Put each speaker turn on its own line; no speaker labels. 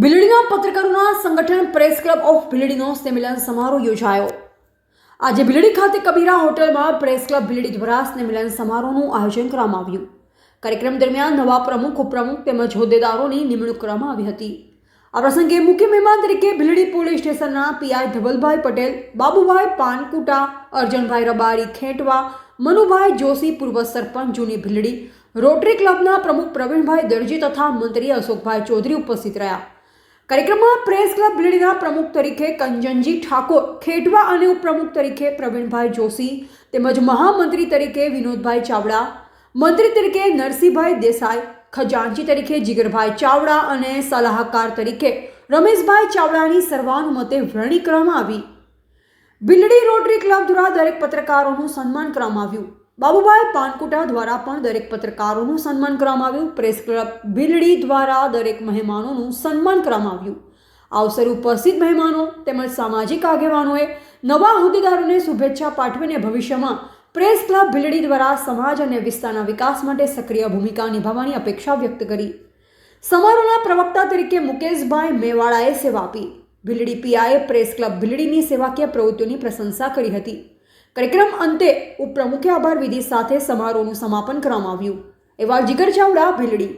ભીલડીના પત્રકારોના સંગઠન press club of ભીલડીનો સ્નેહમિલન સમારોહ યોજાયો। આજે ભીલડી ખાતે કબીરા હોટલમાં પ્રેસ ક્લબ ભીલડી દ્વારા સ્નેહમિલન સમારોહનું આયોજન કરવામાં આવ્યું। કાર્યક્રમ દરમિયાન નવા પ્રમુખ ઉપપ્રમુખ તેમજ હોદ્દેદારોની નિમણૂક કરવામાં આવી હતી। આ પ્રસંગે મુખ્ય મહેમાન તરીકે ભીલડી પોલીસ સ્ટેશનના પીઆઈ ધવલભાઈ પટેલ, બાબુભાઈ પાનકુટા, અર્જનભાઈ રબારી ખેટવા, મનુભાઈ જોશી, પૂર્વ સરપંચ જૂની ભીલડી, રોટરી ક્લબના પ્રમુખ પ્રવીણભાઈ દરજી તથા મંત્રી અશોકભાઈ ચૌધરી ઉપસ્થિત રહ્યા। કાર્યક્રમમાં પ્રેસ ક્લબ ભીલડીના પ્રમુખ તરીકે કંજનજી ઠાકોર ખેટવા અને ઉપપ્રમુખ તરીકે પ્રવીણભાઈ જોશી તેમજ મહામંત્રી તરીકે વિનોદભાઈ ચાવડા, મંત્રી તરીકે નરસિંહભાઈ દેસાઈ, ખજાનચી તરીકે જીગરભાઈ ચાવડા અને સલાહકાર તરીકે રમેશભાઈ ચાવડાની સર્વાનુમતે વરણી કરવામાં આવી। ભીલડી રોટરી ક્લબ દ્વારા દરેક પત્રકારોનું સન્માન કરવામાં આવ્યું। બાબુભાઈ પાનકુટા દ્વારા પણ દરેક પત્રકારોનું સન્માન કરવામાં આવ્યું। પ્રેસ ક્લબ ભીલડી દ્વારા દરેક મહેમાનોનું સન્માન કરવામાં આવ્યું। આ અવસરે ઉપસ્થિત મહેમાનો તેમજ સામાજિક આગેવાનોએ નવા હોદ્દેદારોને શુભેચ્છા પાઠવીને ભવિષ્યમાં પ્રેસ ક્લબ ભીલડી દ્વારા સમાજ અને વિસ્તારના વિકાસ માટે સક્રિય ભૂમિકા નિભાવવાની અપેક્ષા વ્યક્ત કરી। સમારોહના પ્રવક્તા તરીકે મુકેશભાઈ મેવાડાએ સેવા આપી। ભીલડી પીઆઈએ પ્રેસ ક્લબ ભીલડીની સેવાકીય પ્રવૃત્તિઓની પ્રશંસા કરી હતી। કાર્યક્રમ અંતે ઉપપ્રમુખે આભાર વિધિ સાથે સમારોહનું સમાપન કરવામાં આવ્યું। એવા જીગર ચાવડા, ભીલડી।